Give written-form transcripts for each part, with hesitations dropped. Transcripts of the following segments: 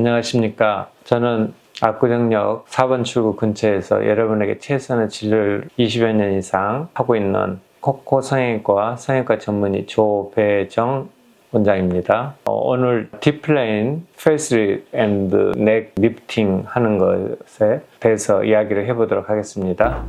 안녕하십니까. 저는 압구정역 4번 출구 근처에서 여러분에게 최선의 진료를 20여 년 이상 하고 있는 코코 성형외과 전문의 조배정 원장입니다. 오늘 딥플레인 페이스 앤드 넥 리프팅 하는 것에 대해서 이야기를 해보도록 하겠습니다.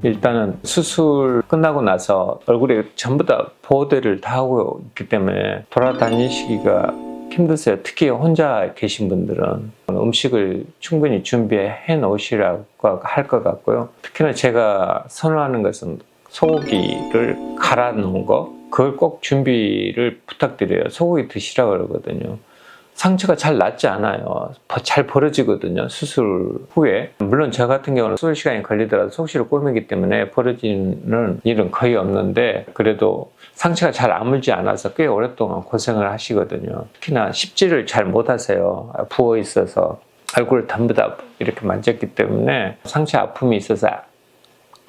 일단은 수술 끝나고 나서 얼굴에 전부 다 보호대를 다 하고 있기 때문에 돌아다니시기가 힘드세요. 특히 혼자 계신 분들은 음식을 충분히 준비해 놓으시라고 할 것 같고요. 특히나 제가 선호하는 것은 소고기를 갈아 놓은 거, 그걸 꼭 준비를 부탁드려요. 소고기 드시라고 그러거든요. 상처가 잘 낫지 않아요. 잘 벌어지거든요, 수술 후에. 물론 저 같은 경우는 수술 시간이 걸리더라도 속시를 꼬매기 때문에 벌어지는 일은 거의 없는데, 그래도 상처가 잘 아물지 않아서 꽤 오랫동안 고생을 하시거든요. 특히나 십지를 잘 못하세요. 부어 있어서 얼굴을 전부 다 이렇게 만졌기 때문에 상처 아픔이 있어서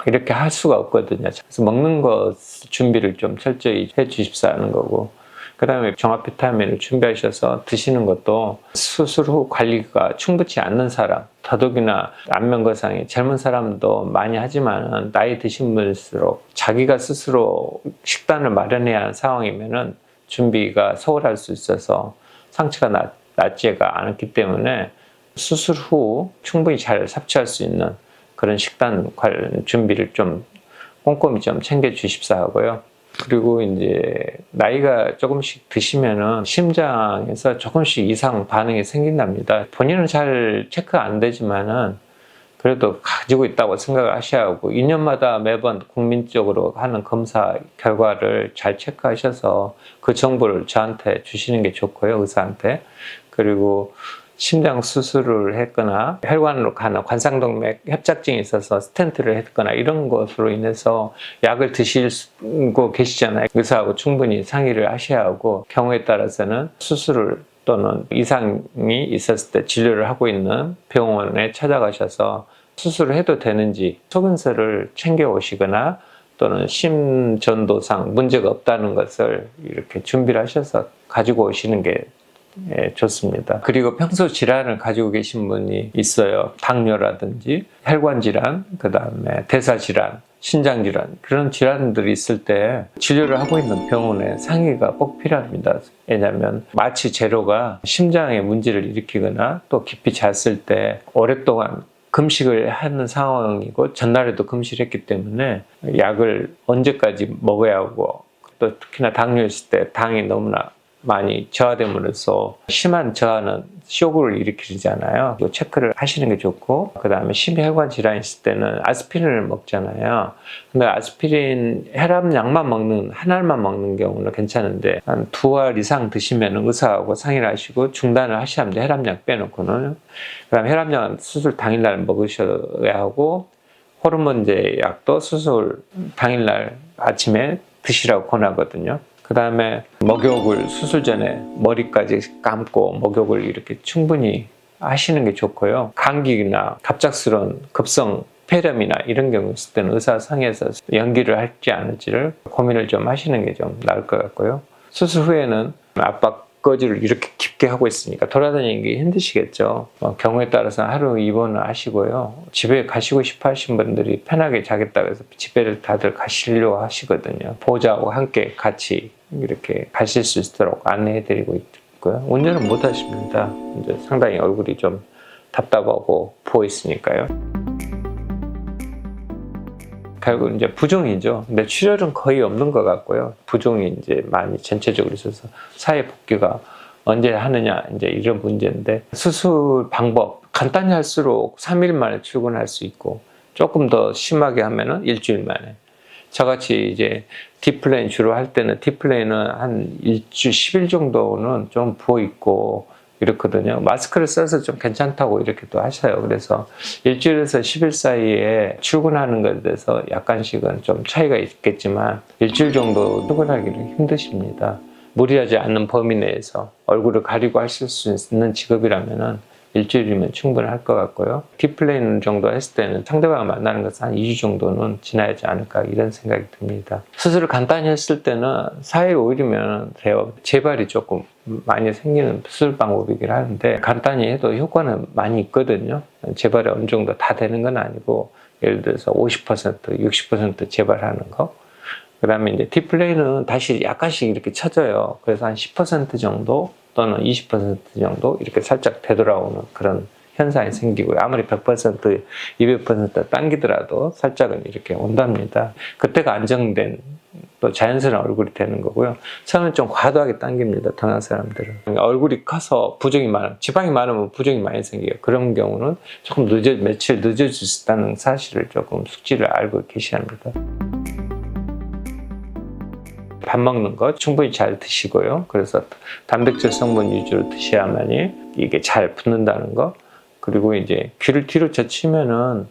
이렇게 할 수가 없거든요. 그래서 먹는 것 준비를 좀 철저히 해 주십사는 거고, 그 다음에 종합 비타민을 준비하셔서 드시는 것도 수술 후 관리가 충분치 않는 사람, 더더욱이나 안면거상이 젊은 사람도 많이 하지만 나이 드신 분일수록 자기가 스스로 식단을 마련해야 하는 상황이면은 준비가 소홀할 수 있어서 상처가 낫지가 않기 때문에 수술 후 충분히 잘 섭취할 수 있는 그런 식단 준비를 좀 꼼꼼히 좀 챙겨 주십사 하고요. 그리고 이제 나이가 조금씩 드시면은 심장에서 조금씩 이상 반응이 생긴답니다. 본인은 잘 체크가 안 되지만은 그래도 가지고 있다고 생각을 하셔야 하고, 2년마다 매번 국민적으로 하는 검사 결과를 잘 체크하셔서 그 정보를 저한테 주시는 게 좋고요, 의사한테. 그리고 심장 수술을 했거나 혈관으로 가는 관상동맥 협착증이 있어서 스텐트를 했거나 이런 것으로 인해서 약을 드시고 계시잖아요. 의사하고 충분히 상의를 하셔야 하고, 경우에 따라서는 수술을 또는 이상이 있었을 때 진료를 하고 있는 병원에 찾아가셔서 수술을 해도 되는지 소견서를 챙겨 오시거나, 또는 심전도상 문제가 없다는 것을 이렇게 준비를 하셔서 가지고 오시는 게 좋습니다. 그리고 평소 질환을 가지고 계신 분이 있어요. 당뇨라든지 혈관 질환, 그 다음에 대사 질환, 신장 질환, 그런 질환들이 있을 때 진료를 하고 있는 병원에 상의가 꼭 필요합니다. 왜냐하면 마취 제로가 심장에 문제를 일으키거나 또 깊이 잤을 때 오랫동안 금식을 하는 상황이고, 전날에도 금식을 했기 때문에 약을 언제까지 먹어야 하고, 또 특히나 당뇨 있을 때 당이 너무나 많이 저하됨으로써 심한 저하는 쇼크를 일으키잖아요. 체크를 하시는 게 좋고, 그 다음에 심혈관 질환이 있을 때는 아스피린을 먹잖아요. 근데 아스피린 혈압약만 먹는, 한 알만 먹는 경우는 괜찮은데 한 2알 이상 드시면 의사하고 상의를 하시고 중단을 하셔야 합니다. 혈압약 빼놓고는. 그 다음에 혈압약은 수술 당일날 먹으셔야 하고, 호르몬제 약도 수술 당일날 아침에 드시라고 권하거든요. 그 다음에 목욕을 수술 전에 머리까지 감고 목욕을 이렇게 충분히 하시는 게 좋고요. 감기나 갑작스러운 급성 폐렴이나 이런 경우 있을 때는 의사 상의해서 연기를 할지 않을지를 고민을 좀 하시는 게 좀 나을 것 같고요. 수술 후에는 압박 거지를 이렇게 깊게 하고 있으니까 돌아다니기 힘드시겠죠. 경우에 따라서 하루 입원을 하시고요. 집에 가시고 싶어 하신 분들이 편하게 자겠다고 해서 집에를 다들 가시려고 하시거든요. 보호자하고 함께 같이 이렇게 가실 수 있도록 안내해드리고 있고요. 운전은 못 하십니다. 이제 상당히 얼굴이 좀 답답하고 부어 있으니까요. 결국 이제 부종이죠. 근데 출혈은 거의 없는 것 같고요. 부종이 이제 많이 전체적으로 있어서 사회 복귀가 언제 하느냐, 이제 이런 문제인데, 수술 방법 간단히 할수록 3일 만에 출근할 수 있고, 조금 더 심하게 하면은 일주일 만에. 저같이 이제 딥플레인 주로 할 때는 딥플레인은 한 일주 10일 정도는 좀 부어 있고 이렇거든요. 마스크를 써서 좀 괜찮다고 이렇게 또 하셔요. 그래서 일주일에서 10일 사이에 출근하는 것에 대해서 약간씩은 좀 차이가 있겠지만 일주일 정도 출근하기는 힘드십니다. 무리하지 않는 범위 내에서 얼굴을 가리고 하실 수 있는 직업이라면은 일주일이면 충분할 것 같고요. 딥플레인 정도 했을 때는 상대방을 만나는 것은 한 2주 정도는 지나야지 않을까 이런 생각이 듭니다. 수술을 간단히 했을 때는 4일 5일이면 돼요. 재발이 조금 많이 생기는 수술 방법이긴 하는데 간단히 해도 효과는 많이 있거든요. 재발이 어느 정도 다 되는 건 아니고 예를 들어서 50%, 60% 재발하는 거. 그 다음에 이제 딥플레인은 다시 약간씩 이렇게 쳐져요. 그래서 한 10% 정도 또는 20% 정도 이렇게 살짝 되돌아오는 그런 현상이 생기고요. 아무리 100%, 200% 당기더라도 살짝은 이렇게 온답니다. 그때가 안정된 또 자연스러운 얼굴이 되는 거고요. 처음엔 좀 과도하게 당깁니다. 동양 사람들은. 얼굴이 커서 부종이 많아, 지방이 많으면 부종이 많이 생겨요. 그런 경우는 조금 며칠 늦어질 수 있다는 사실을 조금 숙지를 알고 계셔야 합니다. 밥 먹는 거 충분히 잘 드시고요. 그래서 단백질 성분 위주로 드셔야만이 이게 잘 붙는다는 거. 그리고 이제 귀를 뒤로 젖히면은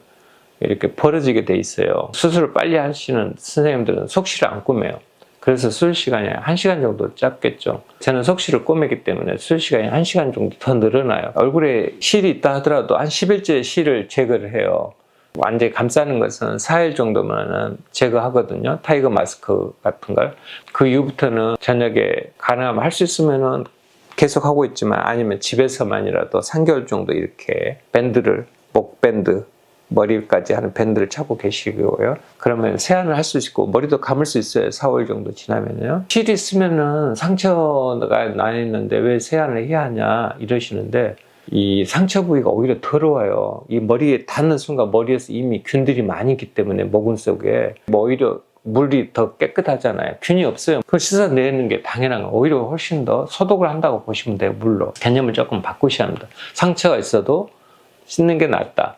이렇게 벌어지게 돼 있어요. 수술을 빨리 하시는 선생님들은 속실을 안 꼬매요. 그래서 수술 시간이 1시간 정도 짧겠죠. 저는 속실을 꼬매기 때문에 수술 시간이 1시간 정도 더 늘어나요. 얼굴에 실이 있다 하더라도 한 10일째 실을 제거를 해요. 완전히 감싸는 것은 4일 정도면 제거하거든요. 타이거 마스크 같은 걸. 그 이후부터는 저녁에 가능하면 할 수 있으면 계속 하고 있지만 아니면 집에서만이라도 3개월 정도 이렇게 밴드를, 목밴드, 머리까지 하는 밴드를 차고 계시고요. 그러면 세안을 할 수 있고 머리도 감을 수 있어요. 4월 정도 지나면요. 실이 있으면은 상처가 나 있는데 왜 세안을 해야 하냐 이러시는데 이 상처 부위가 오히려 더러워요. 이 머리에 닿는 순간 머리에서 이미 균들이 많이 있기 때문에 모근 속에 오히려 물이 더 깨끗하잖아요. 균이 없어요. 그걸 씻어내는 게 당연한 거예요. 오히려 훨씬 더 소독을 한다고 보시면 돼요. 물로. 개념을 조금 바꾸셔야 합니다. 상처가 있어도 씻는 게 낫다.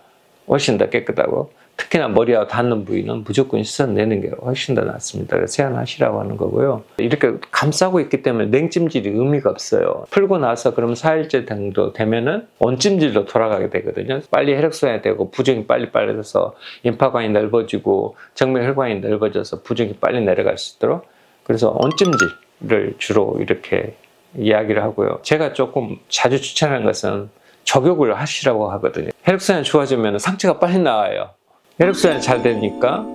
훨씬 더 깨끗하고 특히나 머리하고 닿는 부위는 무조건 씻어내는 게 훨씬 더 낫습니다. 그래서 세안하시라고 하는 거고요. 이렇게 감싸고 있기 때문에 냉찜질이 의미가 없어요. 풀고 나서 그럼 4일째 정도 되면은 온찜질로 돌아가게 되거든요. 빨리 혈액순환이 되고 부종이 빨리 돼서 임파관이 넓어지고 정맥혈관이 넓어져서 부종이 빨리 내려갈 수 있도록 그래서 온찜질을 주로 이렇게 이야기를 하고요. 제가 조금 자주 추천하는 것은 족욕을 하시라고 하거든요. 혈액순환이 좋아지면 상처가 빨리 나와요. 혈액순환이 잘 되니까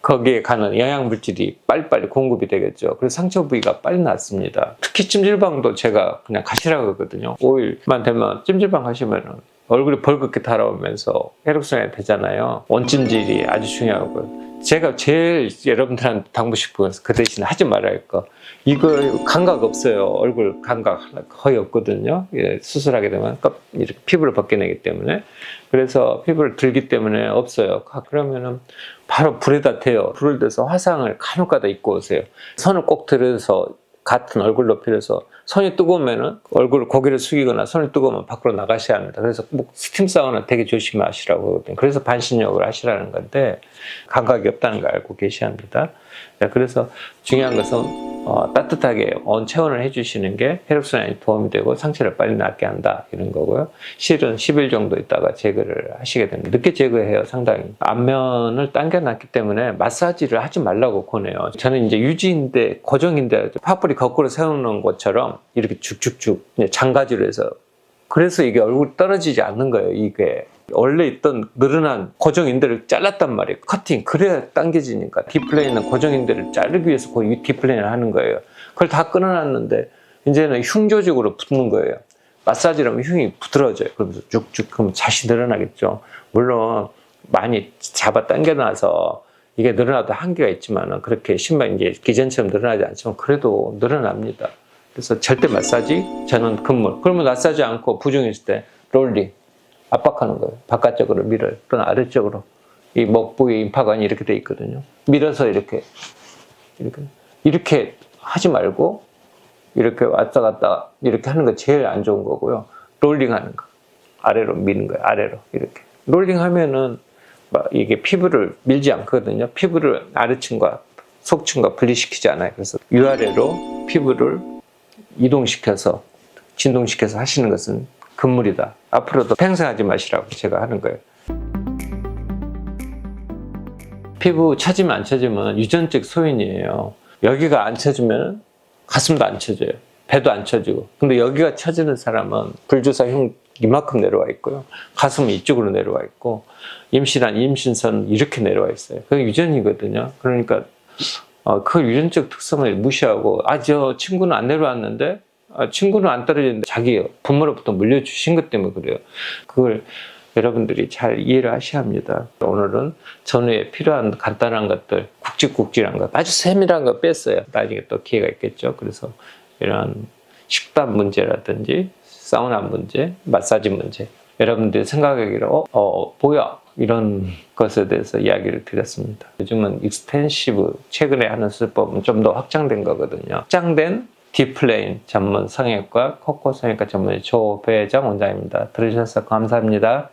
거기에 가는 영양물질이 빨리빨리 공급이 되겠죠. 그래서 상처 부위가 빨리 낫습니다. 특히 찜질방도 제가 그냥 가시라고 하거든요. 5일만 되면 찜질방 가시면 얼굴이 벌겋게 달아오면서 혈액순환이 되잖아요. 온찜질이 아주 중요하고요. 제가 제일 여러분들한테 당부하고 싶은 것은 그 대신 하지 말아야 할 거. 이거 감각 없어요. 얼굴 감각 거의 없거든요. 수술하게 되면 이렇게 피부를 벗겨내기 때문에. 그래서 피부를 들기 때문에 없어요. 그러면은 바로 불에다 대요. 불을 대서 화상을 간혹가다 입고 오세요. 손을 꼭 들여서 같은 얼굴 높이에서 손이 뜨거우면은 얼굴 고개를 숙이거나 손이 뜨거우면 밖으로 나가셔야 합니다. 그래서 스팀 사우나 되게 조심하시라고 하거든요. 그래서 반신욕을 하시라는 건데 감각이 없다는 걸 알고 계셔야 합니다. 그래서 중요한 것은 따뜻하게 온체온을 해주시는 게 혈액순환에 도움이 되고 상처를 빨리 낫게 한다 이런 거고요. 실은 10일 정도 있다가 제거를 하시게 됩니다. 늦게 제거해요. 상당히 안면을 당겨놨기 때문에 마사지를 하지 말라고 권해요. 저는 이제 유지인대, 고정인대 파뿌리 거꾸로 세우는 것처럼 이렇게 쭉쭉쭉 장가지로 해서 그래서 이게 얼굴이 떨어지지 않는 거예요. 이게 원래 있던 늘어난 고정인대를 잘랐단 말이에요. 커팅. 그래야 당겨지니까. 딥플레인은 고정인대를 자르기 위해서 그 딥플레인을 하는 거예요. 그걸 다 끊어놨는데 이제는 흉 조직으로 붙는 거예요. 마사지를 하면 흉이 부드러워져요. 그러면서 쭉쭉 그러면 다시 늘어나겠죠. 물론 많이 잡아 당겨놔서 이게 늘어나도 한계가 있지만 그렇게 신발 이제 기존처럼 늘어나지 않지만 그래도 늘어납니다. 그래서 절대 마사지, 저는 금물. 그러면 마사지 않고 부종이 있을 때 롤링. 압박하는 거예요. 바깥쪽으로 밀어요. 또는 아래쪽으로. 이 목 부위 임파관이 이렇게 돼 있거든요. 밀어서 이렇게 하지 말고 이렇게 왔다 갔다 이렇게 하는 거 제일 안 좋은 거고요. 롤링 하는 거. 아래로 미는 거예요. 아래로 이렇게. 롤링 하면은 이게 피부를 밀지 않거든요. 피부를 아래층과 속층과 분리시키지 않아요. 그래서 위아래로 피부를 이동시켜서 진동시켜서 하시는 것은 금물이다. 앞으로도 팽생하지 마시라고 제가 하는 거예요. 피부 처지면 안 처지면 유전적 소인이에요. 여기가 안 처지면 가슴도 안 처져요. 배도 안 쳐지고. 근데 여기가 쳐지는 사람은 불주사형 이만큼 내려와 있고요. 가슴이 이쪽으로 내려와 있고, 임신선 이렇게 내려와 있어요. 그게 유전이거든요. 그러니까 그 유전적 특성을 무시하고, 저 친구는 안 내려왔는데, 친구는 안 떨어지는데 자기 부모로부터 물려주신 것 때문에 그래요. 그걸 여러분들이 잘 이해를 하셔야 합니다. 오늘은 전후에 필요한 간단한 것들, 굵직굵직한 것, 아주 세밀한 거 뺐어요. 나중에 또 기회가 있겠죠. 그래서 이런 식단 문제라든지 사우나 문제, 마사지 문제, 여러분들이 생각하기를 뭐야? 이런 것에 대해서 이야기를 드렸습니다. 요즘은 익스텐시브, 최근에 하는 수술법은 좀 더 확장된 거거든요. 확장된 딥플레인 전문 성형외과, 코코 성형외과 전문의 조배정 원장입니다. 들으셔서 감사합니다.